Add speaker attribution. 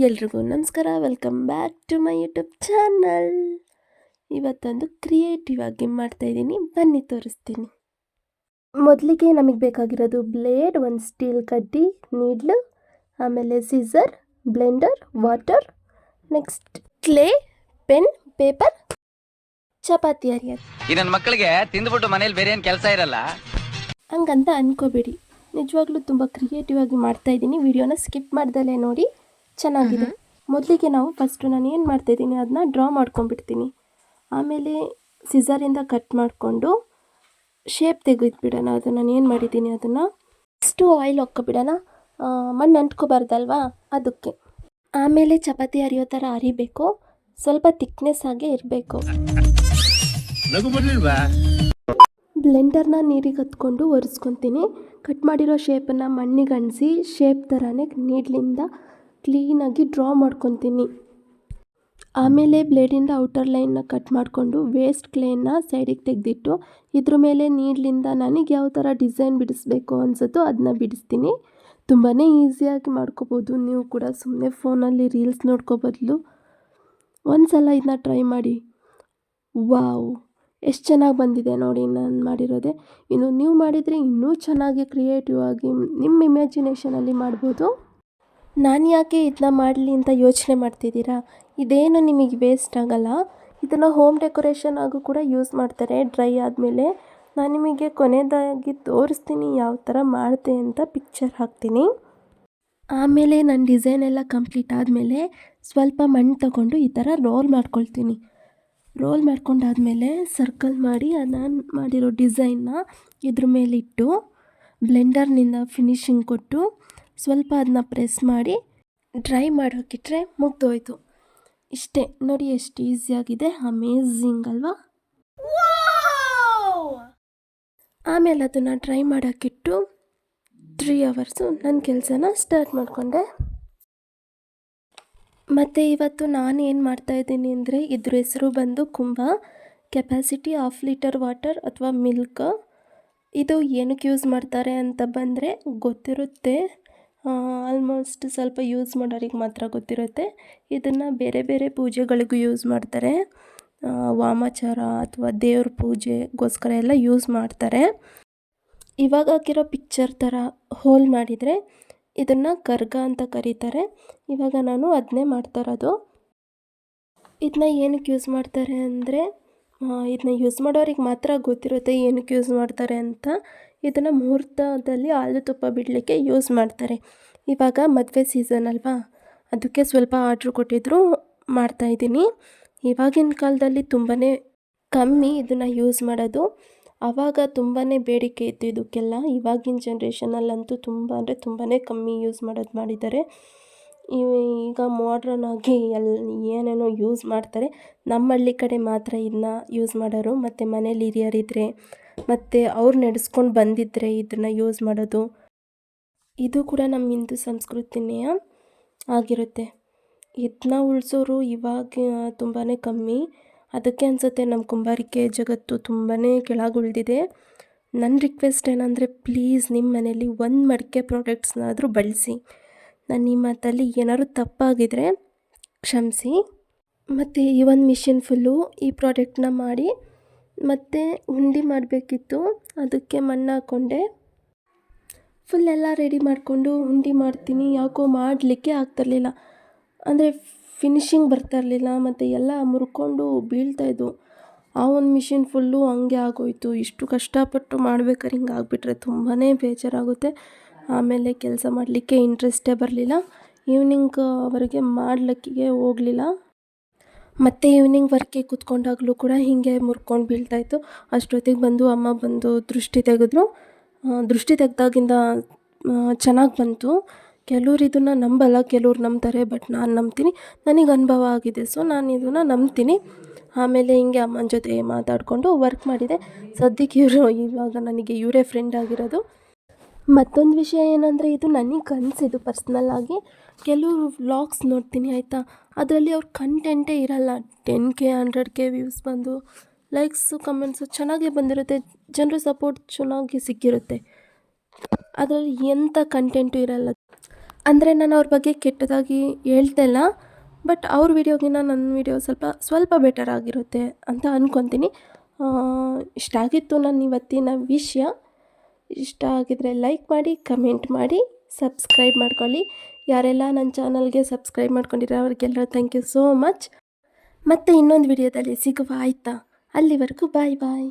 Speaker 1: ಎಲ್ರಿಗೂ ನಮಸ್ಕಾರ, welcome back to my YouTube channel. ಇವತ್ತೊಂದು ಕ್ರಿಯೇಟಿವ್ ಆಗಿ ಮಾಡ್ತಾಯಿದ್ದೀನಿ, ಬನ್ನಿ ತೋರಿಸ್ತೀನಿ. ಮೊದಲಿಗೆ ನಮಗೆ ಬೇಕಾಗಿರೋದು ಬ್ಲೇಡ್, ಒಂದು ಸ್ಟೀಲ್ ಕಡ್ಡಿ, ನೀಡ್ಲು, ಆಮೇಲೆ scissor, blender, water, next clay, pen, paper, ಚಪಾತಿ ಅರಿಯೋದು.
Speaker 2: ಈ ನನ್ನ ಮಕ್ಕಳಿಗೆ ತಿಂದ್ಬಿಟ್ಟು ಮನೇಲಿ ಬೇರೆ ಏನು ಕೆಲಸ ಇರಲ್ಲ
Speaker 1: ಹಂಗಂತ ಅನ್ಕೋಬೇಡಿ, ನಿಜವಾಗ್ಲೂ ತುಂಬ ಕ್ರಿಯೇಟಿವ್ ಆಗಿ ಮಾಡ್ತಾಯಿದ್ದೀನಿ. ವಿಡಿಯೋನ ಸ್ಕಿಪ್ ಮಾಡ್ದಲೇ ನೋಡಿ, ಚೆನ್ನಾಗಿದೆ. ಮೊದಲಿಗೆ ನಾನು ಏನು ಮಾಡ್ತಾಯಿದ್ದೀನಿ ಅದನ್ನ ಡ್ರಾ ಮಾಡ್ಕೊಂಡ್ಬಿಡ್ತೀನಿ. ಆಮೇಲೆ ಸಿಸರಿಂದ ಕಟ್ ಮಾಡಿಕೊಂಡು ಶೇಪ್ ತೆಗೆದುಬಿಡೋಣ. ಅದು ನಾನು ಏನು ಮಾಡಿದ್ದೀನಿ ಅದನ್ನು ಇಷ್ಟು ಆಯಿಲ್ ಹೊಕ್ಕೊಬಿಡೋಣ, ಮಣ್ಣು ಅಂಟ್ಕೋಬಾರ್ದಲ್ವಾ ಅದಕ್ಕೆ. ಆಮೇಲೆ ಚಪಾತಿ ಅರಿಯೋ ಥರ ಅರಿಬೇಕು, ಸ್ವಲ್ಪ ಥಿಕ್ನೆಸ್ ಆಗೇ ಇರಬೇಕು. ಬ್ಲೆಂಡರ್ನ ನೀರಿಗೆ ಹತ್ಕೊಂಡು ಒರೆಸ್ಕೊತೀನಿ. ಕಟ್ ಮಾಡಿರೋ ಶೇಪನ್ನು ಮಣ್ಣಿಗೆ ಅಂಟಿಸಿ ಶೇಪ್ ಥರನೇ ನೀಡ್ಲಿಂದ ಕ್ಲೀನಾಗಿ ಡ್ರಾ ಮಾಡ್ಕೊತೀನಿ. ಆಮೇಲೆ ಬ್ಲೇಡಿಂದ ಔಟರ್ ಲೈನ್ನ ಕಟ್ ಮಾಡಿಕೊಂಡು ವೇಸ್ಟ್ ಕ್ಲೇನ ಸೈಡಿಗೆ ತೆಗೆದಿಟ್ಟು ಇದ್ರ ಮೇಲೆ ನೀಡ್ಲಿಂದ ನನಗೆ ಯಾವ ಥರ ಡಿಸೈನ್ ಬಿಡಿಸ್ಬೇಕು ಅನಿಸುತ್ತೋ ಅದನ್ನ ಬಿಡಿಸ್ತೀನಿ. ತುಂಬಾ ಈಸಿಯಾಗಿ ಮಾಡ್ಕೋಬೋದು. ನೀವು ಕೂಡ ಸುಮ್ಮನೆ ಫೋನಲ್ಲಿ ರೀಲ್ಸ್ ನೋಡ್ಕೋ ಬದಲು ಒಂದು ಸಲ ಇದನ್ನ ಟ್ರೈ ಮಾಡಿ. ವಾವ್, ಎಷ್ಟು ಚೆನ್ನಾಗಿ ಬಂದಿದೆ ನೋಡಿ ನಾನು ಮಾಡಿರೋದೆ. ಇನ್ನು ನೀವು ಮಾಡಿದರೆ ಇನ್ನೂ ಚೆನ್ನಾಗಿ ಕ್ರಿಯೇಟಿವ್ ಆಗಿ ನಿಮ್ಮ ಇಮ್ಯಾಜಿನೇಷನಲ್ಲಿ ಮಾಡ್ಬೋದು. ನಾನು ಯಾಕೆ ಇದನ್ನ ಮಾಡಲಿ ಅಂತ ಯೋಚನೆ ಮಾಡ್ತಿದ್ದೀರಾ? ಇದೇನು ನಿಮಗೆ ವೇಸ್ಟ್ ಆಗಲ್ಲ. ಇದನ್ನು ಹೋಮ್ ಡೆಕೋರೇಷನ್ ಆಗು ಕೂಡ ಯೂಸ್ ಮಾಡ್ತಾರೆ. ಡ್ರೈ ಆದಮೇಲೆ ನಾನು ನಿಮಗೆ ಕೊನೆಯದಾಗಿ ತೋರಿಸ್ತೀನಿ ಯಾವ ಥರ ಮಾಡಿದೆ ಅಂತ, ಪಿಕ್ಚರ್ ಹಾಕ್ತೀನಿ. ಆಮೇಲೆ ನನ್ನ ಡಿಸೈನ್ ಎಲ್ಲ ಕಂಪ್ಲೀಟ್ ಆದಮೇಲೆ ಸ್ವಲ್ಪ ಮಣ್ಣು ತಗೊಂಡು ಈ ಥರ ರೋಲ್ ಮಾಡ್ಕೊಳ್ತೀನಿ. ರೋಲ್ ಮಾಡ್ಕೊಂಡಾದಮೇಲೆ ಸರ್ಕಲ್ ಮಾಡಿ ನಾನು ಮಾಡಿರೋ ಡಿಸೈನ್ನ ಇದ್ರ ಮೇಲಿಟ್ಟು ಬ್ಲೆಂಡರ್ನಿಂದ ಫಿನಿಶಿಂಗ್ ಕೊಟ್ಟು ಸ್ವಲ್ಪ ಅದನ್ನ ಪ್ರೆಸ್ ಮಾಡಿ ಡ್ರೈ ಮಾಡೋಕ್ಕಿಟ್ರೆ ಮುಗ್ದೋಯ್ತು. ಇಷ್ಟೇ ನೋಡಿ, ಎಷ್ಟು ಈಸಿಯಾಗಿದೆ. ಅಮೇಝಿಂಗ್ ಅಲ್ವಾ? ಆಮೇಲೆ ಅದನ್ನು ಡ್ರೈ ಮಾಡೋಕ್ಕಿಟ್ಟು 3 ಅವರ್ಸು ನನ್ನ ಕೆಲಸನ ಸ್ಟಾರ್ಟ್ ಮಾಡಿಕೊಂಡೆ. ಮತ್ತು ಇವತ್ತು ನಾನು ಏನು ಮಾಡ್ತಾಯಿದ್ದೀನಿ ಅಂದರೆ, ಇದ್ರ ಹೆಸರು ಬಂದು ಕುಂಭ. ಕೆಪಾಸಿಟಿ 1/2 ಲೀಟರ್ ವಾಟರ್ ಅಥವಾ ಮಿಲ್ಕ್. ಇದು ಏನಕ್ಕೆ ಯೂಸ್ ಮಾಡ್ತಾರೆ ಅಂತ ಬಂದರೆ ಗೊತ್ತಿರುತ್ತೆ, ಆಲ್ಮೋಸ್ಟ್ ಸ್ವಲ್ಪ ಯೂಸ್ ಮಾಡೋರಿಗೆ ಮಾತ್ರ ಗೊತ್ತಿರುತ್ತೆ. ಇದನ್ನು ಬೇರೆ ಬೇರೆ ಪೂಜೆಗಳಿಗೂ ಯೂಸ್ ಮಾಡ್ತಾರೆ. ವಾಮಾಚಾರ ಅಥವಾ ದೇವ್ರ ಪೂಜೆಗೋಸ್ಕರ ಎಲ್ಲ ಯೂಸ್ ಮಾಡ್ತಾರೆ. ಇವಾಗ ಹಾಕಿರೋ ಪಿಕ್ಚರ್ ಥರ ಹೋಲ್ ಮಾಡಿದರೆ ಇದನ್ನು ಕರ್ಗ ಅಂತ ಕರೀತಾರೆ. ಇವಾಗ ನಾನು ಅದನ್ನೇ ಮಾಡ್ತಾಯಿರೋದು. ಇದನ್ನ ಏನಕ್ಕೆ ಯೂಸ್ ಮಾಡ್ತಾರೆ ಅಂದರೆ, ಇದನ್ನ ಯೂಸ್ ಮಾಡೋರಿಗೆ ಮಾತ್ರ ಗೊತ್ತಿರುತ್ತೆ ಏನಕ್ಕೆ ಯೂಸ್ ಮಾಡ್ತಾರೆ ಅಂತ. ಇದನ್ನು ಮುಹೂರ್ತದಲ್ಲಿ ಹಾಲು ತುಪ್ಪ ಬಿಡಲಿಕ್ಕೆ ಯೂಸ್ ಮಾಡ್ತಾರೆ. ಇವಾಗ ಮದುವೆ ಸೀಸನ್ ಅಲ್ವಾ, ಅದಕ್ಕೆ ಸ್ವಲ್ಪ ಆರ್ಡ್ರ್ ಕೊಟ್ಟಿದ್ರು, ಮಾಡ್ತಾಯಿದ್ದೀನಿ. ಇವಾಗಿನ ಕಾಲದಲ್ಲಿ ತುಂಬಾ ಕಮ್ಮಿ ಇದನ್ನು ಯೂಸ್ ಮಾಡೋದು. ಆವಾಗ ತುಂಬಾ ಬೇಡಿಕೆ ಇತ್ತು ಇದಕ್ಕೆಲ್ಲ. ಇವಾಗಿನ ಜನ್ರೇಷನಲ್ಲಂತೂ ತುಂಬ ಅಂದರೆ ತುಂಬಾ ಕಮ್ಮಿ ಯೂಸ್ ಮಾಡಿದ್ದಾರೆ. ಈಗ ಮಾಡ್ರನ್ ಆಗಿ ಏನೇನೋ ಯೂಸ್ ಮಾಡ್ತಾರೆ. ನಮ್ಮ ಹಳ್ಳಿ ಕಡೆ ಮಾತ್ರ ಇದನ್ನ ಯೂಸ್ ಮಾಡೋರು. ಮತ್ತು ಮನೇಲಿ ಹಿರಿಯರಿದ್ದರೆ ಮತ್ತು ಅವ್ರು ನಡೆಸ್ಕೊಂಡು ಬಂದಿದ್ದರೆ ಇದನ್ನು ಯೂಸ್ ಮಾಡೋದು. ಇದು ಕೂಡ ನಮ್ಮ ಹಿಂದೂ ಸಂಸ್ಕೃತಿನೇ ಆಗಿರುತ್ತೆ. ಇದನ್ನ ಉಳಿಸೋರು ಇವಾಗ ತುಂಬಾ ಕಮ್ಮಿ. ಅದಕ್ಕೆ ಅನಿಸುತ್ತೆ ನಮ್ಮ ಕುಂಬಾರಿಕೆ ಜಗತ್ತು ತುಂಬಾ ಕೆಳಗುಳಿದಿದೆ. ನನ್ನ ರಿಕ್ವೆಸ್ಟ್ ಏನಂದರೆ, ಪ್ಲೀಸ್ ನಿಮ್ಮ ಮನೇಲಿ ಒಂದು ಮಡಿಕೆ ಪ್ರಾಡಕ್ಟ್ಸ್ನಾದರೂ ಬಳಸಿ. ನಾನು ಈ ಮಾತಲ್ಲಿ ಏನಾದ್ರು ತಪ್ಪಾಗಿದ್ದರೆ ಕ್ಷಮಿಸಿ. ಮತ್ತು ಈ ಒಂದು ಮಿಷಿನ್ ಫುಲ್ಲು ಈ ಪ್ರಾಡಕ್ಟ್ನ ಮಾಡಿ ಮತ್ತು ಉಂಡೆ ಮಾಡಬೇಕಿತ್ತು, ಅದಕ್ಕೆ ಮಣ್ಣು ಹಾಕ್ಕೊಂಡೆ. ಫುಲ್ ಎಲ್ಲ ರೆಡಿ ಮಾಡಿಕೊಂಡು ಉಂಡೆ ಮಾಡ್ತೀನಿ. ಯಾಕೋ ಮಾಡಲಿಕ್ಕೆ ಆಗ್ತಿರ್ಲಿಲ್ಲ, ಅಂದರೆ ಫಿನಿಶಿಂಗ್ ಬರ್ತಾಯಿರಲಿಲ್ಲ ಮತ್ತು ಎಲ್ಲ ಮುರ್ಕೊಂಡು ಬೀಳ್ತಾಯಿದ್ವು. ಆ ಒಂದು ಮಿಷಿನ್ ಫುಲ್ಲು ಹಂಗೆ ಆಗೋಯಿತು. ಇಷ್ಟು ಕಷ್ಟಪಟ್ಟು ಮಾಡ್ಬೇಕಾದ್ರೆ ಹಿಂಗೆ ಆಗಿಬಿಟ್ರೆ ತುಂಬಾ ಬೇಜಾರಾಗುತ್ತೆ. ಆಮೇಲೆ ಕೆಲಸ ಮಾಡಲಿಕ್ಕೆ ಇಂಟ್ರೆಸ್ಟೇ ಬರಲಿಲ್ಲ. ಈವ್ನಿಂಗ್ವರೆಗೆ ಮಾಡಲಿಕ್ಕೆ ಹೋಗಲಿಲ್ಲ. ಮತ್ತು ಈವ್ನಿಂಗ್ ವರ್ಕಿಗೆ ಕೂತ್ಕೊಂಡಾಗಲೂ ಕೂಡ ಹೀಗೆ ಮುರ್ಕೊಂಡು ಬೀಳ್ತಾಯಿತ್ತು. ಅಷ್ಟೊತ್ತಿಗೆ ಬಂದು ಅಮ್ಮ ಬಂದು ದೃಷ್ಟಿ ತೆಗೆದ್ರು. ದೃಷ್ಟಿ ತೆಗೆದಾಗಿಂದ ಚೆನ್ನಾಗಿ ಬಂತು. ಕೆಲವ್ರು ಇದನ್ನು ನಂಬಲ್ಲ, ಕೆಲವ್ರು ನಂಬ್ತಾರೆ, ಬಟ್ ನಾನು ನಂಬ್ತೀನಿ. ನನಗೆ ಅನುಭವ ಆಗಿದೆ, ಸೊ ನಾನು ಇದನ್ನು ನಂಬ್ತೀನಿ. ಆಮೇಲೆ ಹಿಂಗೆ ಅಮ್ಮನ ಜೊತೆ ಮಾತಾಡಿಕೊಂಡು ವರ್ಕ್ ಮಾಡಿದೆ. ಸದ್ಯಕ್ಕೆ ಇವಾಗ ನನಗೆ ಇವರೇ ಫ್ರೆಂಡ್ ಆಗಿರೋದು. ಮತ್ತೊಂದು ವಿಷಯ ಏನಂದರೆ, ಇದು ನನಗೆ ಅನಿಸಿದ್ದು ಪರ್ಸ್ನಲ್ಲಾಗಿ. ಕೆಲವರು ವ್ಲಾಗ್ಸ್ ನೋಡ್ತೀನಿ ಆಯಿತಾ, ಅದರಲ್ಲಿ ಅವ್ರ ಕಂಟೆಂಟೇ ಇರಲ್ಲ. 10K 100K ವ್ಯೂಸ್ ಬಂದು ಲೈಕ್ಸು ಕಮೆಂಟ್ಸು ಚೆನ್ನಾಗೇ ಬಂದಿರುತ್ತೆ, ಜನರು ಸಪೋರ್ಟ್ ಚೆನ್ನಾಗಿ ಸಿಕ್ಕಿರುತ್ತೆ. ಅದರಲ್ಲಿ ಎಂಥ ಕಂಟೆಂಟು ಇರಲ್ಲ. ಅಂದರೆ ನಾನು ಅವ್ರ ಬಗ್ಗೆ ಕೆಟ್ಟದಾಗಿ ಹೇಳ್ತಾ ಇಲ್ಲ, ಬಟ್ ಅವ್ರ ವೀಡಿಯೋಗಿಂತ ನನ್ನ ವೀಡಿಯೋ ಸ್ವಲ್ಪ ಬೆಟರ್ ಆಗಿರುತ್ತೆ ಅಂತ ಅಂದ್ಕೊತೀನಿ. ಇಷ್ಟ ಆಗಿತ್ತು ನನ್ನ ಇವತ್ತಿನ ವಿಷಯ. ಇಷ್ಟ ಆಗಿದರೆ ಲೈಕ್ ಮಾಡಿ, ಕಮೆಂಟ್ ಮಾಡಿ, ಸಬ್ಸ್ಕ್ರೈಬ್ ಮಾಡ್ಕೊಳ್ಳಿ. ಯಾರೆಲ್ಲ ನನ್ನ ಚಾನಲ್ಗೆ ಸಬ್ಸ್ಕ್ರೈಬ್ ಮಾಡ್ಕೊಂಡಿರೋ ಅವ್ರಿಗೆಲ್ಲರೂ ಥ್ಯಾಂಕ್ ಯು ಸೋ ಮಚ್. ಮತ್ತೆ ಇನ್ನೊಂದು ವಿಡಿಯೋದಲ್ಲಿ ಸಿಗುವ ಆಯಿತಾ? ಅಲ್ಲಿವರೆಗೂ ಬಾಯ್ ಬಾಯ್.